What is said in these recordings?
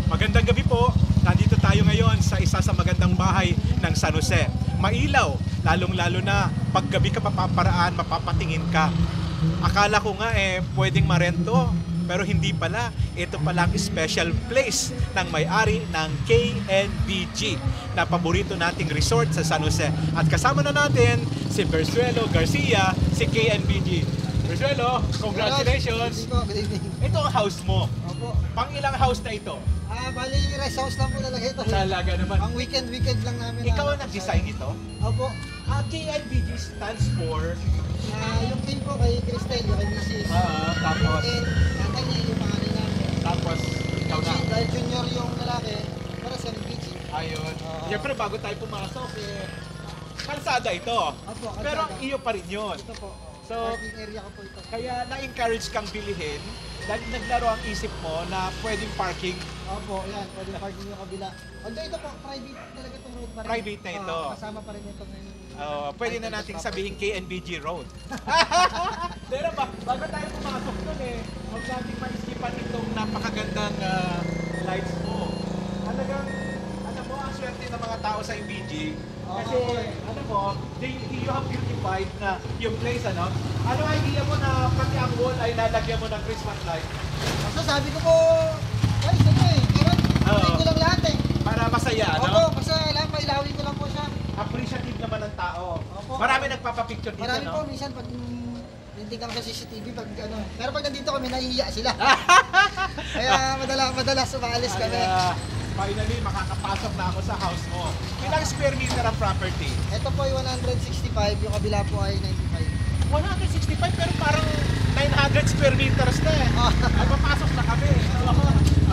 Magandang gabi po. Nandito tayo ngayon sa isa sa magandang bahay ng San Jose. Mailaw, lalong-lalo na paggabi ka papaparaan, mapapatingin ka. Akala ko nga pwedeng marento, pero hindi pala. Ito palang special place ng may-ari ng KNBG na paborito nating resort sa San Jose. At kasama na natin si Bersuelo Garcia, si KNBG. Bersuelo, congratulations! Good evening. Ito ang house mo. Opo. Pang ilang house na ito? Bali, rest house lang po talaga ito. Talaga naman. Ang weekend lang namin. Ikaw ang nag-design ito? Opo. KNBG stands for? Yung team po kay Cristel, yung kay Mrs. Tapos? And tatay niya yung pangalan namin. Tapos, ikaw na? Dahil junior yung lalaki, para sa NBG. Ayun. Siyempre, bago tayo pumasok, kalsada ito. Opo, kalsada. Pero iyo pa rin yun. Ito po. So, parking area ko po ito. kaya na-encourage kang bilhin dahil naglaro ang isip mo na pwedeng parking. Opo, yan. Pwede parking yung kabila. Although ito po, private talaga itong road pa rin. Private na ito. Kasama pa rin ito ngayon. Pwede na nating sabihin KNBG Road. Pero bago tayo pumasok doon huwag natin ma-iskipan itong napakagandang lights mo. Talagang, alam mo, ang swerte ng mga tao sa MBG. Kasi, alam mo, you have beautified na yung place, ano? Ano ang idea mo na pati ang wall ay lalagyan mo ng Christmas light? So sabi ko po, ay, sige kaya ko lang lahat Para masaya, ano? Opo, basta lang, mailawin ko lang po siya. Appreciative naman ng tao. Opo. Marami nagpapapicture dito, Marami no? po, minsan pag hindi kami sa CCTV, pag ano. Pero pag nandito kami, nahihiya sila. Kaya madalas umaalis kami. Finally, makakapasok na ako sa house mo. Ilang square meter ang property? Ito po ay 165, yung kabila po ay 95. 165 pero parang 900 square meters na Ay, papasok na kami.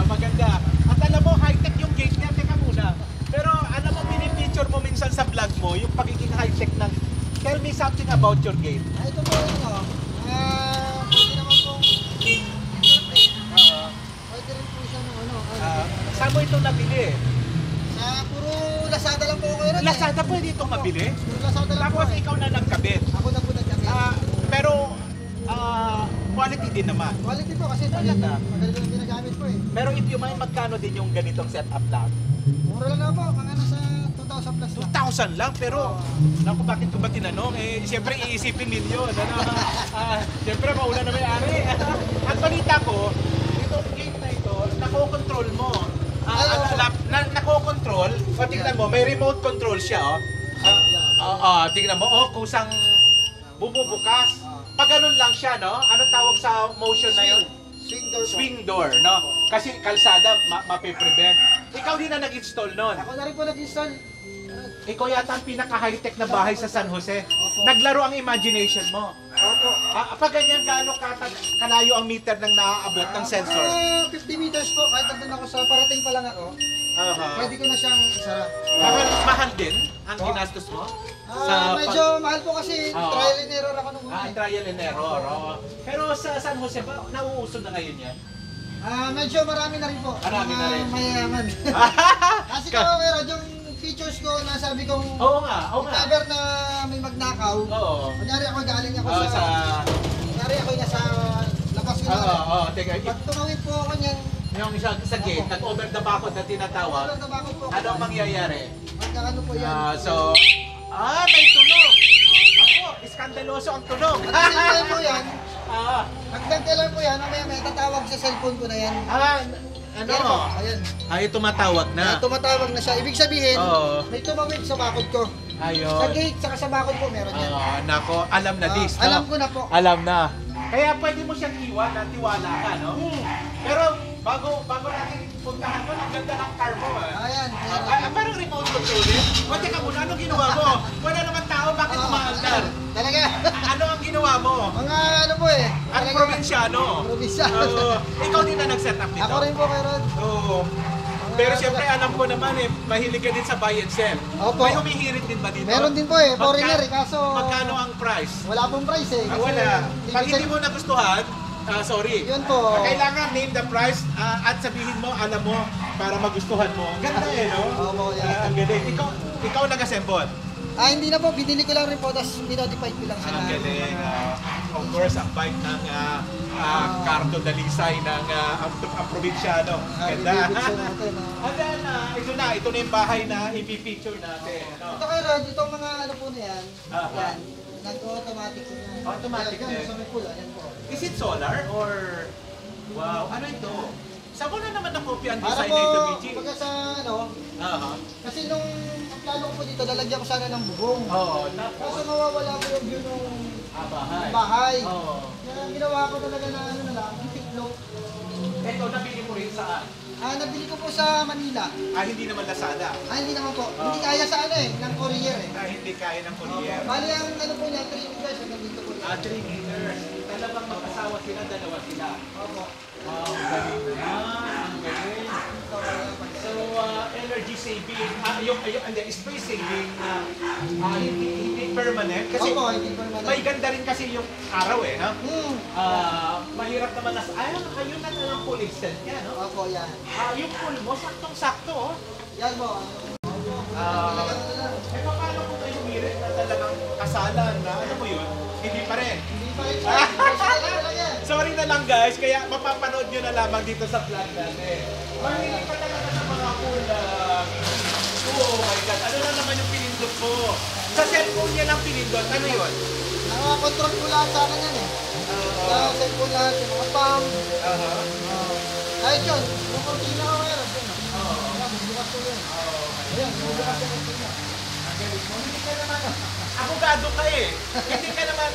Maganda. At alam mo, high-tech yung gate niya. Teka muna. Pero alam mo, pinipicture mo minsan sa vlog mo, yung pagiging high-tech ng... Tell me something about your gate. Ito po yung pwede naman pong pwede rin po siya ng Saan mo ito nabili? sa puro Lazada lang po kayo rin. Lazada pwede itong mabili? Puro Lazada lang po. Tapos ikaw na nagkabit. Ako na po nagkabit. Pero quality din naman. Quality po kasi magaling ko lang ginagamit po Pero if you mind, magkano din yung ganitong setup lang? Mura lang po, mga nasa 2,000 plus lang. 2,000 lang, pero naku, bakit ko ba tinanong? Siyempre iisipin milyon. Ano? Siyempre mauna na may-ari. At balita ko, itong gate na ito, nakokontrol mo. Nakokontrol, tingnan mo, may remote control siya. Tingnan mo, kusang bumubukas. Pag ganun lang siya, no? Anong tawag sa motion na yun? Swing door po. Swing door, no? Kasi kalsada, mape-prevent. Ikaw din na nag-install nun. Ako na rin po nag-install. Ikaw yata ang pinaka-high-tech na bahay sa San Jose. Naglaro ang imagination mo. Opo. Pag ganyan, gaano kalayo ang meter ng naaabot ng sensor? 50 meters po, kahit nandun ako sa parating pa lang ako, pwede ko na siyang isara. Mahal din ang ginastos mo? Medyo mahal po kasi trial and error ako nung una. Trial and error. Pero sa San Jose ba, nauuso na ngayon yan? Medyo marami na rin po. Marami na rin. Mayayaman. Kasi ko meron yung features ko na sabi kong Oo nga. cover na may magnakaw. Oo. Kunyari ako galing ako sa... Kunyari ako nasa labas ko na. Teka. Pag tumawid po ako niyan, Yung sa gate, nag-over the backod na tinatawag, ano ang mangyayari? magkakano po yan. May tunog! Ako, iskandaloso ang tunog! Pag po yan, pagdagdalan po yan, may tatawag sa cellphone ko na yan. Ano? Ayan. Tumatawag na. Tumatawag na siya. Ibig sabihin, Oo. may tumawid sa bakod ko. Ayun. Sa gate, saka sa bakod po, meron yan. Nako, alam na this. Alam ko na po. Alam na. Kaya pwede mo siyang iwan at tiwala ka, no? Pero bago natin puntahan mo, ang ganda ng car mo, Ayan. Parang remote control eh. Pwede ka muna, anong ginawa mo? Wala naman tao, bakit umaandar? Talaga. Ano ang ginawa mo? Mga ano po Ang probinsyano. Probinsyano. Ikaw din na nag-set up nito? Ako rin po, Rod. Oo. Pero siyempre alam ko naman mahilig ka din sa buy and sell. Opo. May humihirit din ba dito? Meron din po foreigner kaso... Magkano ang price? Wala pong price kasi Wala. Pag hindi mo nagustuhan, sorry. Yun po. Kailangan name the price at sabihin mo, alam mo, para magustuhan mo. Ganda no? Opo, yan. Ang galing. Ikaw nag-assemble? Hindi na po, binili ko lang rin po, tapos dinotify ko lang siya Ang na. galing. of course, ang bike ng Cardo Dalisay ng ang probinsyano. Ganda. Davidson natin. And then, ito na yung bahay na ipipicture natin. Ano? Ito kay Rod, itong mga ano po na yan. Ah, Yan. Nag-automatic po yan. Automatic yan. din. Yan, sa may pool, ayan po. Is it solar or... Wow, ano ito? Saan ko na naman nakopya ang Para design po, na ito, Michi? pagka sa ano, Aha. kasi nung ang plano ko po dito, lalagyan ko sana ng bubong. Oo, Kaso tapos... mawawala ko yung view ng bahay. bahay. Oo. Kaya ginawa ko talaga na ano na lang, yung tiklop. Ito, nabili mo rin saan? Nabili ko po sa Manila. Hindi naman Lazada. Hindi naman po. Hindi kaya sa ano ng courier eh. Hindi kaya ng courier. Bali ang ano po niya, 3 meters hanggang dito po. 3 meters. Talagang mag-asawa sila, dalawa sila. Opo. Ang galing naman. Ang galing. So, energy saving, hindi, space saving, hindi permanent. Kasi Opo, hindi permanent. may ganda rin kasi yung araw eh, no? Mahirap naman ayun na lang pool extent niya, no? Opo, yan. Yung pool mo, saktong-sakto, oh. Yan po. Paano kung may umirit na talagang kasalan na, ano mo yun? Hindi pa rin. Hindi pa rin siya. Professional lang yan. Sorry na lang guys, kaya mapapanood nyo na lamang dito sa vlog natin. Mahilig ka talaga sa mga pool. Oh my God, ano na naman yung pinindot mo? Sa cellphone niya lang pinindot, ano yun? Nakakontrol ko lahat sa akin yan eh. Sa cellphone lahat, yung mga pump. Kahit yun, yung cortina ko meron. Ayan, bukas ko yun. Ayan, bukas ko cortina. Hindi ka naman, abogado ka eh. Hindi ka naman,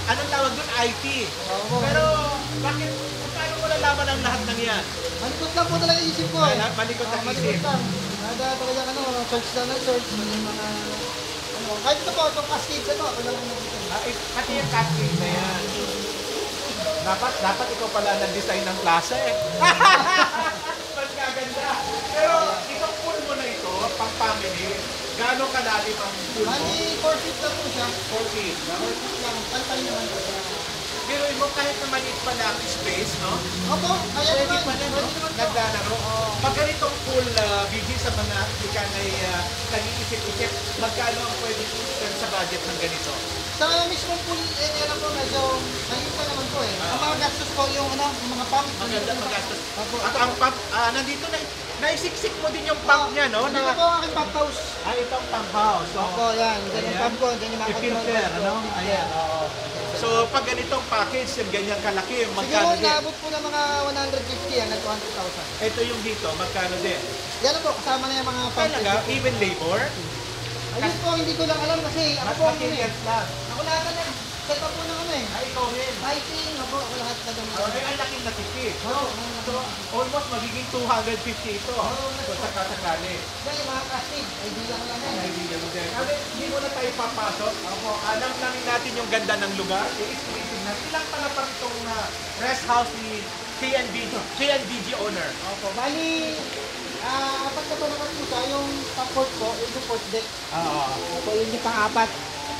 anong tawag doon, IT. Pero, bakit, paano mo nalaman ang lahat ng yan? Malikot lang po talaga isip ko eh. Malikot ang Malikot isip. lang. Nada talaga ano, search lang ng search. Yung mga, ano, kahit ito po, itong cascade na to, ako lang ang nakita. Pati yung cascade na yan. Dapat ikaw pala nag-design ng plaza eh. Mas kaganda. Pero itong pool mo na ito, pang family, gaano kalalim ang pool mo? Bali, 4 feet lang po siya. 4 feet. 4 feet lang, pantay naman po. Pero mo kahit na maliit pa lang space, no? Opo, kaya Pwede naman. pa na, no? Pwede naman po. Ganda na, no? Pag ganitong pool, BG, sa mga ikan ay nag-iisip-isip, magkano ang pwede spend sa budget ng ganito? Sa mismong pool area lang po, medyo maliit pa naman po eh. Ang mga gastos po yung ano, yung mga pump. Maganda magastos. Opo. At ang pump, nandito na, naisiksik mo din yung pump niya, no? Dito po ang aking pump house. Itong pump house. So, Opo, yan. Yan yung pump ko, yan yung mga i-filter, ano? Ayan, oo. So, pag ganitong package, yung ganyang kalaki, Siguro magkano din? naabot po ng mga 150 hanggang 200,000. Ito yung dito, magkano din? Yan po, kasama na yung mga pump. Talaga, even labor? Ayun po, hindi ko lang alam kasi ako po ang Materials lang. Ako lahat na set up po na kami. Ikaw rin. Lighting, ako lahat na naman. Ang laking natipid. Oo. So, almost magiging 250 ito. Kung sakasakali. Yan yung mga casting, idea ko lang yan. Idea mo din. Hindi mo na tayo papasok. Alam namin natin yung ganda ng lugar. I-estimate na. Ilang pala pa itong rest house ni KNDG owner? Opo, bali, apat na pala po siya, yung support ko, yung port deck. Opo, yun yung pang-apat.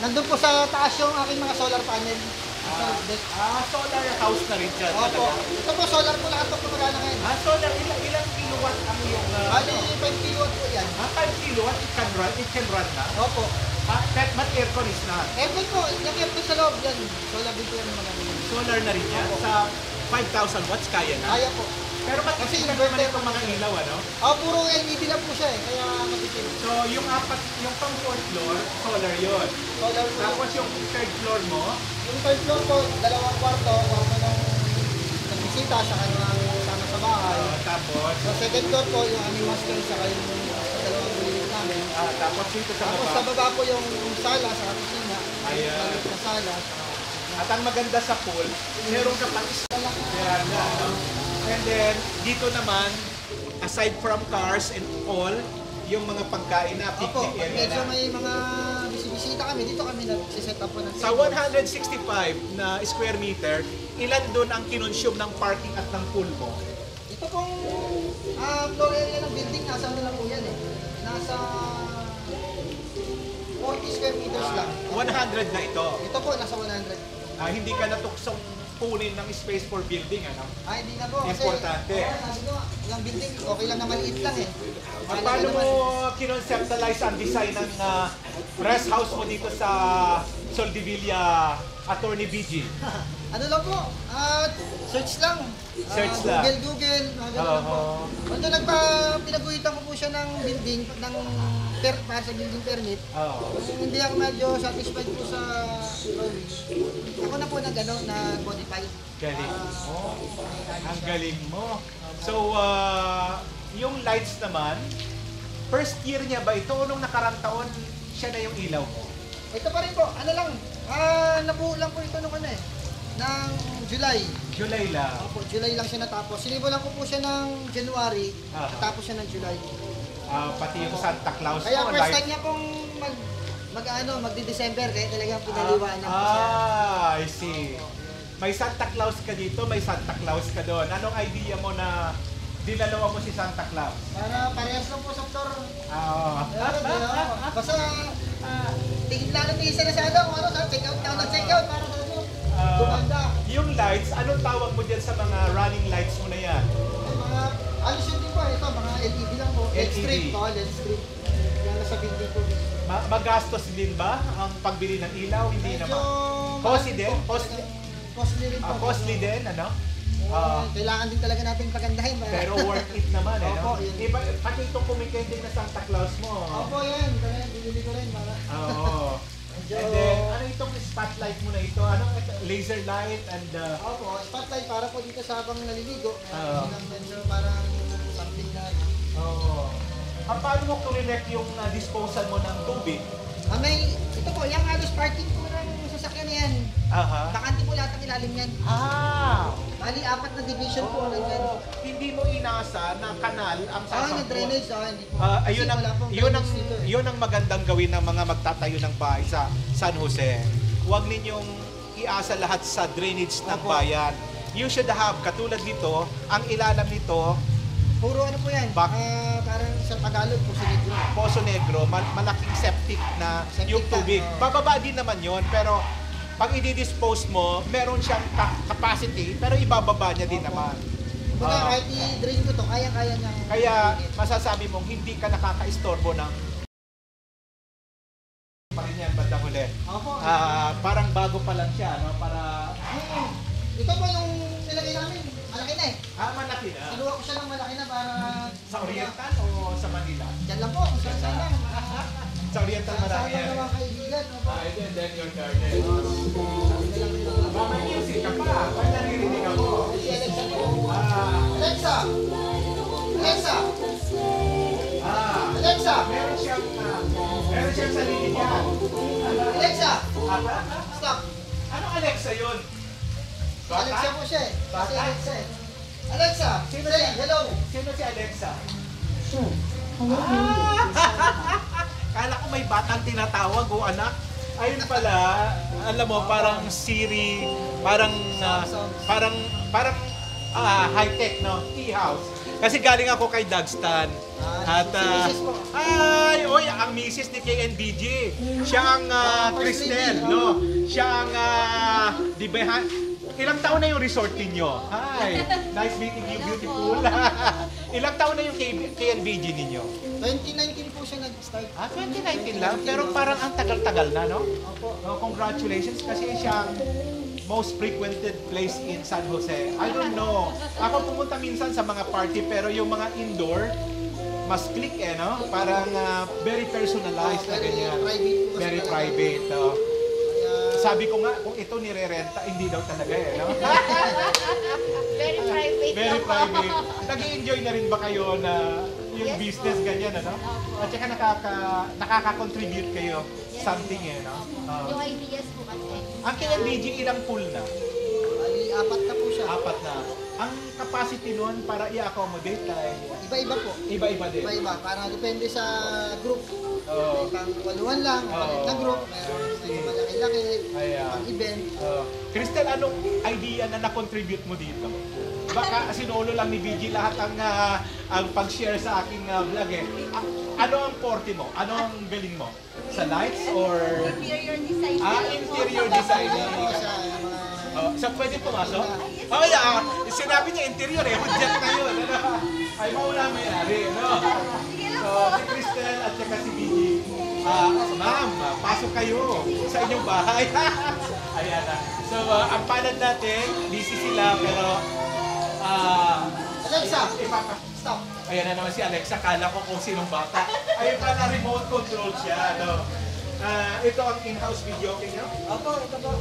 Nandun po sa taas yung aking mga solar panel. Sa deck. Solar house na rin siya. Opo, Talaga. ito po solar po lahat po kumagana ngayon. Solar, ilang kilowatt ang yung... Bali, 5 kilowatt po yan. 5 kilowatt, it can run na. Opo. But aircon is not. Aircon po, yung aircon sa loob yan. Solar din po yan mga ganyan. Solar na rin yan. Sa 5,000 watts kaya na. Kaya po. Pero ba't Kasi kasi naman inverter itong mga ilaw, ano? Puro LED lang po siya eh, kaya matipid. So, yung yung pang 4th floor, solar yun. Solar po. Tapos yung 3rd floor mo, Yung third floor po, 2 kwarto ng nagbisita sa kanyang sama sa bahay. tapos, Sa second floor po, yung aming master sa yung dalawang bulit namin. tapos dito sa Tapos baba. sa baba po yung sala sa kusina. Ayan. Maliit na sala. At ang maganda sa pool, meron ka pang Ayan na, no? And then, dito naman, aside from cars and all, yung mga pagkain na Opo, picnic pag area medyo na. may mga bisita kami, dito kami nag-set up po ng Sa table. 165 na square meter, ilan doon ang kinonsume ng parking at ng pool mo? Ito pong floor area ng building, nasa ano lang po yan eh. Nasa 40 square meters lang. 100 na ito. Ito po, nasa 100. Hindi ka natuksong kunin ng space for building, ano? Hindi na po. Kasi, Importante. Sabi ko, yung building, okay lang na maliit lang eh. At paano mo kinonceptualize ang design ng rest house mo dito sa Soldevilla Attorney BG? Ano lang po, search lang. Search lang. Google, mga ganun lang po. Although pinaguhitan ko po siya ng building, para sa building permit. Kung hindi ako medyo satisfied po sa drawing, ako na po nag-modify. Galing. Ang galing mo. So, yung lights naman, first year niya ba ito o nung nakarang taon siya na yung ilaw mo? Ito pa rin po, nabuo lang po ito nung ng July. July lang. Opo, July lang siya natapos. Sinimulan ko po siya ng January, natapos siya ng July. Pati yung Santa Claus Kaya mo, first time niya pong magdi-December, kaya talagang pinaliwanag ko siya. I see. May Santa Claus ka dito, may Santa Claus ka doon. Anong idea mo na dinalawa mo si Santa Claus? Para parehas lang po sa floor. Basta tingin lang natin isa na sa kung check out na check out para sa gumanda. Yung lights, anong tawag mo dyan sa mga running lights mo na yan? Mga, alis yun din po, ito, mga LED lang po. LED strip po, LED strip. Yan nasa building po. Magastos din ba ang pagbili ng ilaw? Hindi Medyo naman. Costly din? Costly rin po. Costly din, ano? Kailangan din talaga natin pagandahin. Pero worth it naman, eh, no? Opo, yun. Iba, pati itong kumikending na Santa Claus mo. Opo, yan. Bibili ko rin. Oo. And then, ano itong spotlight mo na ito? Ano? Laser light and... Opo, spotlight para po dito sa habang naliligo. Parang something na... Oo. Paano mo correct yung disposal mo ng tubig? Ito po, yung halos parking po ng sasakyan na yan. Bakante po lahat ng ilalim yan. Bali, 4 na division po na yan. Hindi mo inasa na kanal ang sasakyan. Drainage, hindi po. Yun ang magandang gawin ng mga magtatayo ng bahay sa San Jose. Huwag ninyong iasa lahat sa drainage ng bayan. You should have, katulad nito, ang ilalam nito, puro ano po yan, parang sa Tagalog, Poso Negro. Poso Negro, malaking septic na yung tubig. Bababa din naman yon, pero pag i-dispose mo, meron siyang capacity, pero ibababa niya din naman. Kahit i-drain ko to, kaya-kaya niya. Kaya masasabi mong hindi ka nakaka-istorbo ng pa rin yan bandang huli. Parang bago pa lang siya, no? Para... Ito po yung nilagay namin. Malaki na eh. Malaki na. Kinuha ko siya ng malaki na para... Sa Oriental o sa Manila? Diyan lang po, saan lang. Sa Oriental marami yan. Sa mga kaibigan. And then your garden. May music ka pa. May naririnig ako. Si Alexa po. Alexa! Alexa! Alexa! Meron siyang sarili niya. Alexa! Stop! Anong Alexa yun? Alexa po siya eh. Kasi Alexa eh. Alexa! Say hello! Sino si Alexa? Kala ko may batang tinatawag o anak. Ayun pala, alam mo, parang Siri, parang high-tech, no? Tea house. Kasi galing ako kay Dagstan. At, ang misis ni KNBG. Siya ang Cristel, no? Siya ang, di ba, ilang taon na yung resort ninyo? Hi, nice meeting you, beautiful. Ilang taon na yung KNBG ninyo? 2019 po siya nag-start. 2019 lang? Pero parang ang tagal-tagal na, no? Opo. Congratulations kasi siya ang most frequented place in San Jose. I don't know. Ako pumunta minsan sa mga party pero yung mga indoor, mas click no? Parang very personalized na ganyan. Very private. Sabi ko nga, kung ito nire-renta, hindi daw talaga no? Very private. Very private. Nag-i-enjoy na rin ba kayo na yung business ganyan, ano? At saka nakaka-contribute kayo something, no? Yung ideas po kasi. Ang KNBG, ilang pool na? Bali, 4 na po siya. 4 na. Ang capacity nun para i-accommodate ay... Iba-iba po. Iba-iba din. Iba-iba. Para depende sa group. Oo. Pang waluhan lang, na group. Meron sa malaki-laki, pang event. Cristel, anong idea na na-contribute mo dito? Baka sinolo lang ni BG lahat ang pag-share sa aking vlog eh. Ano ang forte mo? Ano ang galing mo? Sa lights or... Interior design. Interior design. So pwede pumasok? Sinabi niya interior eh. Hudyat na yun. Ay, mauna may-ari. So, si Cristel at saka si BG. Ma'am, pasok kayo sa inyong bahay. Ayan na. So, ang palad natin, busy sila, pero... Alexa, ipapa... stop. Ayan na naman si Alexa, kala ko kung sinong bata. Ayun pala, remote control siya. Ano? Ito ang in-house video niyo? Opo, ito po.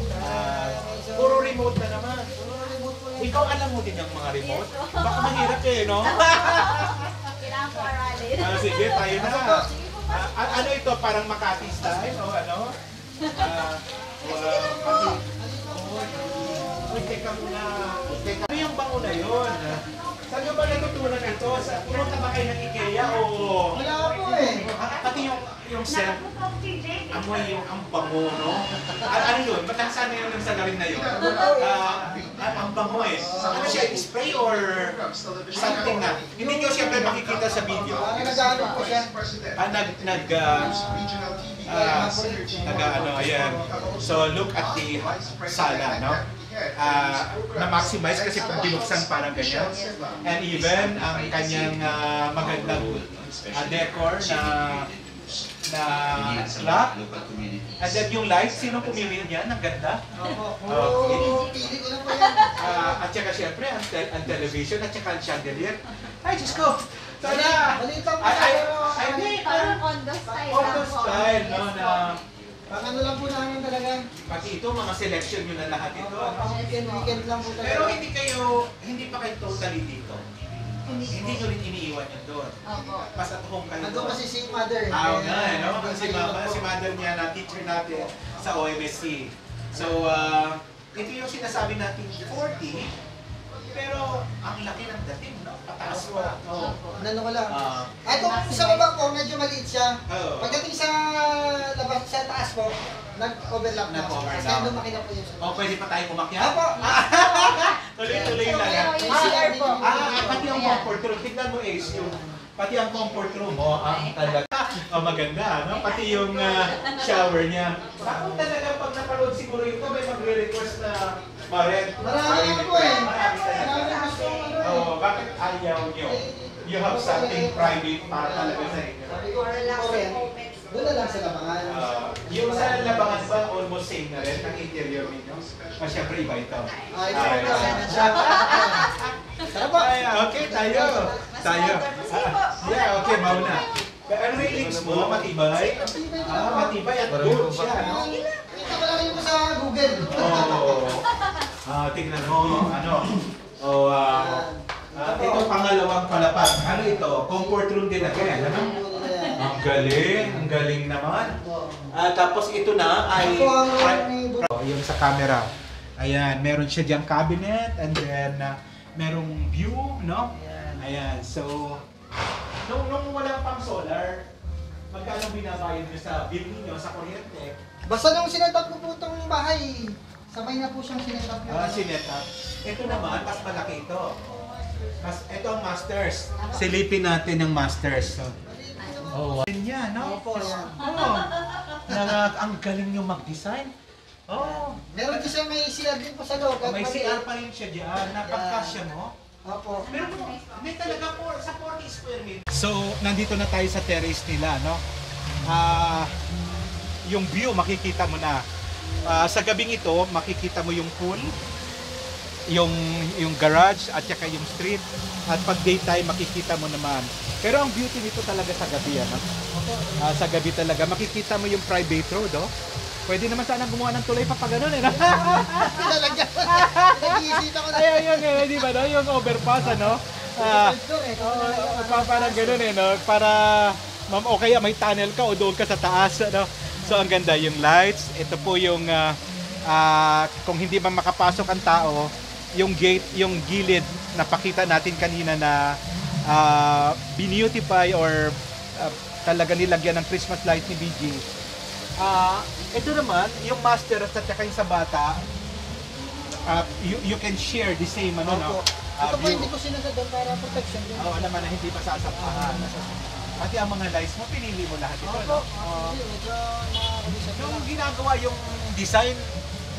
Puro remote na naman. Puro remote po yan. Ikaw alam mo din yung mga remote? Yes, po. Baka mahirap eh, no? Kailangan ko aralin. Sige, tayo na. Sige po. Ano ito? Parang Makati style o ano? Uy, teka muna. Teka. Ano yung bango na yun? Saan ka ba natutunan ito? Pumunta ba kayo ng IKEA o... Wala po eh. Pati yung set, amoy yung ang bango, no? Ano yun? Ba't saan na yung nagsalarin na yun? Ang bango eh. Ano siya? Spray or something na? Hindi nyo siyempre makikita sa video. Nag-ano po siya. Ayan. So, look at the sala, no? Na-maximize kasi kung binuksan parang ganyan. And even ang kanyang magandang decor na lock. And then yung light, sino pumili niyan? Ang ganda. Puro pili ko lang po yan. At saka syempre, ang television at saka ang chandelier. Ay, Diyos ko! Sana! Maliit lang po siya, pero... Parang condo style. Auto style, no? Na Pang ano lang po namin talaga. pati ito, mga selection nyo na lahat ito. Pang weekend lang po talaga. Pero hindi pa kayo totally dito. Hindi nyo rin iniiwan yun doon. Opo. Mas at home kayo Nandun kasi si mother. nga, no? Kasi si mother niya na teacher natin sa OMSC. So, ito yung sinasabi natin 40, pero ang laki ng dating, no? Pataas pa. Oh. Ano ko lang. Ah. Ito sa baba po, medyo maliit siya. Oo. Pagdating sa labas, sa taas po, nag-overlap na. Nag-overlap. Kasi lumaki na po yun. Oh, pwede pa tayo umakyat? Apo! Tuloy-tuloy lang. Pero ah. yung CR po. Pati ang comfort room. Tignan mo, Ace, yung pati ang comfort room mo, ang talaga. Maganda, no? Pati yung shower niya. Bakit talaga pag napanood siguro ito, may magre-request na ma-rent. Marami na po eh. Marami talaga. Marami gusto ano eh. Oh, bakit ayaw nyo? You have something private para talaga sa inyo. Sabi ko, doon na lang sa labangan. Yung sa labangan ba, almost same na rin ang interior ninyo? Siyempre iba ito. Ay, ito na lang siya. Tara po. Ay, okay, tayo. Tayo. Yeah, okay, mauna. Ano yung links mo? Matibay? Matibay at good siya, no? Ito ko lang yun po sa Google. Oh. Tingnan mo, ano? Ito pangalawang palapag. Ano ito? Comfort room din again, ano? Ang galing naman. Tapos ito na ay yung sa camera. Ayan, meron siya diyang cabinet and then merong view, no? Ayan, so nung wala pang solar, magkano binabayad niyo sa bill niyo sa kuryente? Basta nung sinetap ko po itong bahay, sabay na po siyang sinetap yun. Sinetap. Ito naman, mas malaki ito. Ito ang masters. Silipin natin ang masters. Oh, yan, no? Opo, yan. Oh, ang galing nyo mag-design. Oh, Meron din siya may CR din po sa loob. may CR pa rin siya dyan. Napagkasya mo. Opo. Pero may talaga sa 40 square meter. So, nandito na tayo sa terrace nila, no? Yung view, makikita mo na. Sa gabing ito, makikita mo yung pool, yung garage, at saka yung street. At pag daytime, makikita mo naman. Pero ang beauty nito talaga sa gabi, ano? Sa gabi talaga. Makikita mo yung private road, oh. Pwede naman sana gumawa ng tulay pa pag ganun, eh. Talaga. Nag-iisita ko na. Ayun, di ba, no? Yung overpass, ano? Parang ganun, eh, no? Para, o kaya may tunnel ka o doon ka sa taas, ano? So, ang ganda yung lights. Ito po yung, kung hindi man makapasok ang tao, yung gate, yung gilid na pakita natin kanina na beautify or talaga nilagyan ng Christmas light ni BG. Ito naman, yung master at saka yung sa bata, you can share the same, ano, no? Ito po View. hindi ko sinagad doon para protection din. Oo naman na hindi masasampahan. Pati ang mga lights mo, pinili mo lahat ito, no? Medyo nakakabisa ko Yung lang. ginagawa yung design,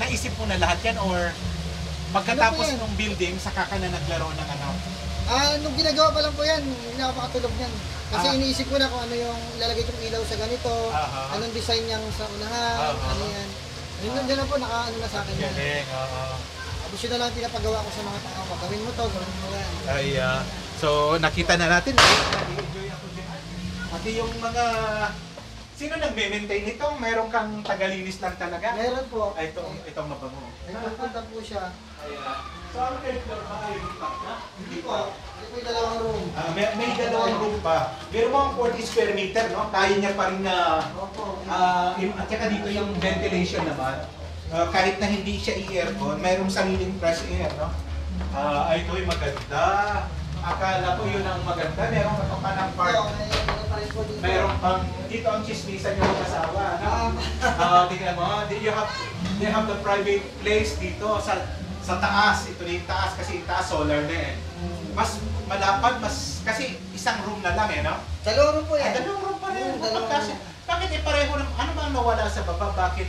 naisip mo na lahat yan or pagkatapos Ano po yan? ng building, saka ka na naglaro ng ano? Nung ginagawa pa lang po yan, hindi na ako makatulog niyan. Kasi iniisip ko na kung ano yung ilalagay kong ilaw sa ganito, Aha. anong design niyang sa unahan, Aha. ano yan. Yun nandiyan na po, naka-ano na sa akin. Galing, oo. Tapos yun na lang pinapagawa ko sa mga tao ko. Gawin mo to, gawin mo yan. Ay, so nakita na natin. Enjoy ako din. Pati yung mga... Sino nagme-maintain ito? Meron kang tagalinis lang talaga? Meron po. Ay, itong mabango. Nagpupunta po siya. Ayan. So, ang floor pa kayo dito? Hindi po. Hindi po yung dalawang room. May dalawang room pa. Pero mga 40 square meter, no? Kaya niya pa rin na... Opo. at saka dito yung ventilation naman. Kahit na hindi siya i-aircon, mayroong sariling fresh air, no? Ay, ito yung maganda. Akala ko yun ang maganda. Meron ka pa ng park. Meron pang, dito ang chismisan yung mag-asawa, no? Tingnan mo, they have the private place dito sa taas. Ito na yung taas kasi yung taas solar na eh. Mas malapad, kasi isang room na lang eh, no? Dalawang room po yan. Dalawang room pa rin. Dalawang Kasi, bakit pareho ng, ano ba ang nawala sa baba? Bakit?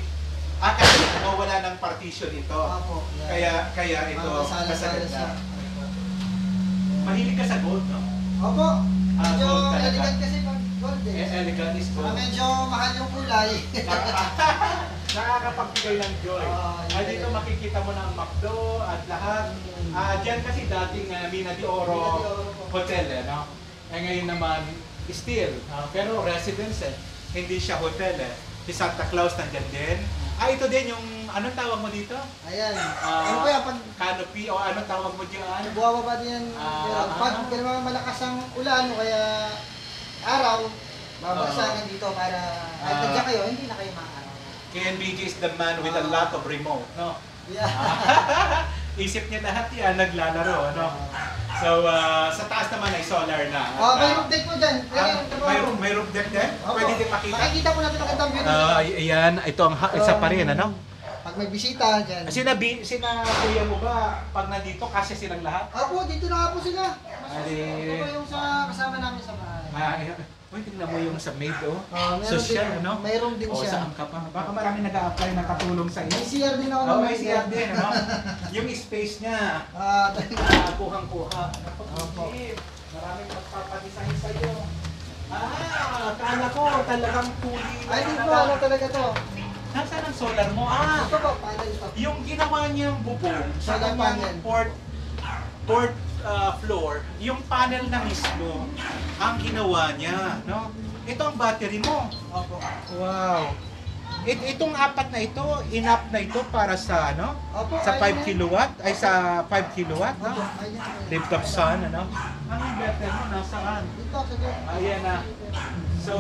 Kasi nawala ng partition ito. Opo. Kaya ito, kasagad na. Mahilig ka sa gold, no? Opo. Medyo gold talaga. elegant kasi pag gold eh. Elegant is gold. Medyo mahal yung kulay. Nakakapagbigay ng joy. Dito makikita mo ng McDo at lahat. Diyan kasi dating Mina de Oro Hotel, no? Ngayon naman, still. Pero residence eh. Hindi siya hotel eh. Si Santa Claus nandyan din. Ito din yung, anong tawag mo dito? Ayan. Ano po yan? Pag Canopy o anong tawag mo dyan? buwababa din yan. Pag malakas ang ulan o kaya araw, babasahan dito para kahit nandiyan kayo, hindi na kayo maaraw. KNBG is the man with a lot of remote, no? Yeah. Isip niya lahat yan, naglalaro, no? So, sa taas naman ay solar na. May roof deck po dyan. May roof deck din? Pwede din makita? Makikita po natin ang gandang view. Ayan, ito ang isa pa rin, ano? Pag may bisita dyan. Sina kuya mo ba, pag nandito, kasi silang lahat? Opo, dito na nga po sila. Ali. Ito po yung sa kasama namin sa bahay. Uy, tingnan mo yung sa maid, oh. Meron Social, din, ano? Mayroon din O, siya. saan ka pa? Baka marami nag-a-apply na katulong sa iyo. May CR din ako. May CR din, ano? Yung space niya, kuhang-kuha. Opo. Maraming magpapadesign sa iyo. Kala ko talagang tuli. Ay, di po, ano talaga to? Nasaan ang solar mo? Ito po, panel ito. Yung ginawa niyang bubong sa Solar kanyang panel. fourth floor, yung panel na mismo ang ginawa niya, no? Ito ang battery mo. Opo. Wow. Itong apat na ito, enough na ito para sa ano? Opo, Sa 5 ayun na. kilowatt ay sa 5 kilowatt, no? Opo, ayan. Lift of sun, ano? Ang inverter mo nasaan? Dito, sige. Ayan na. So,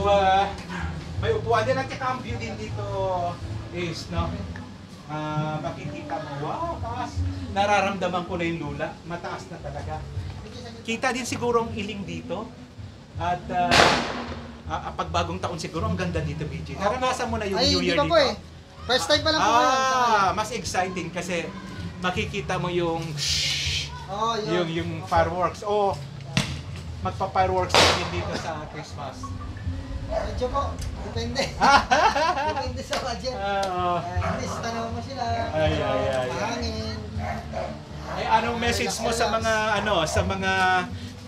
may upuan din at saka ang view din dito is, no? Makikita mo, wow, taas. Nararamdaman ko na yung lula. Mataas na talaga. Kita din siguro ang iling dito. At pag bagong taon siguro, ang ganda dito, BJ. Naranasan mo na yung Ay, New hindi Year pa dito? po eh. First time pa lang po yan. Mas exciting kasi makikita mo yung Oh, yun. yung fireworks. O magpa-fireworks din dito sa Christmas. Medyo po, depende. Depende sa budget. At least, tanaw mo sila. Ay. Mahangin. Ay, anong message mo sa mga sa mga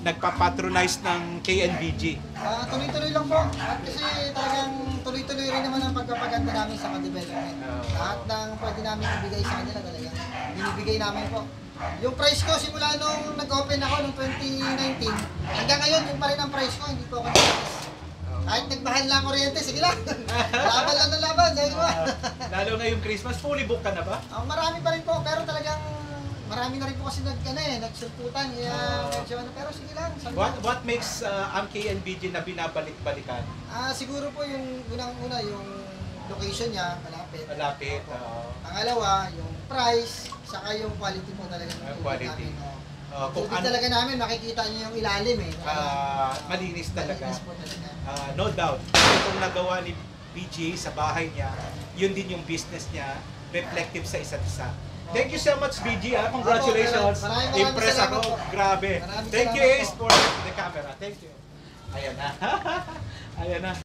nagpapatronize ng KNBG? Tuloy-tuloy lang po. At kasi talagang tuloy-tuloy rin naman ang pagpapaganda namin sa ka-development. Lahat ng pwede namin ibigay sa kanila talaga. Binibigay namin po. Yung price ko simula nung nag-open ako noong 2019, hanggang ngayon yung pa rin ang price ko, hindi po ako nag-price. Kahit nagmahal lang kuryente, sige lang. Laban lang ng laban, sabi ko. Lalo ngayong Christmas, fully booked ka na ba? Marami pa rin po, pero talagang marami na rin po kasi nagsulputan. Pero sige lang. What makes ang KNBG na binabalik-balikan? Siguro po yung unang-una, yung location niya, malapit. Malapit. Pangalawa, yung price, saka yung quality po talaga ng tubig Quality. namin. Kung Tubig talaga namin, makikita niyo yung ilalim eh. malinis talaga. Malinis po talaga. No doubt. Itong nagawa ni BG sa bahay niya, yun din yung business niya, reflective sa isa't isa. Thank you so much, BG. Congratulations. Maraming Impress salamat ako. po. Grabe. Maraming Thank you, salamat Ace, po. for the camera. Thank you. Ayan na. Ayan na.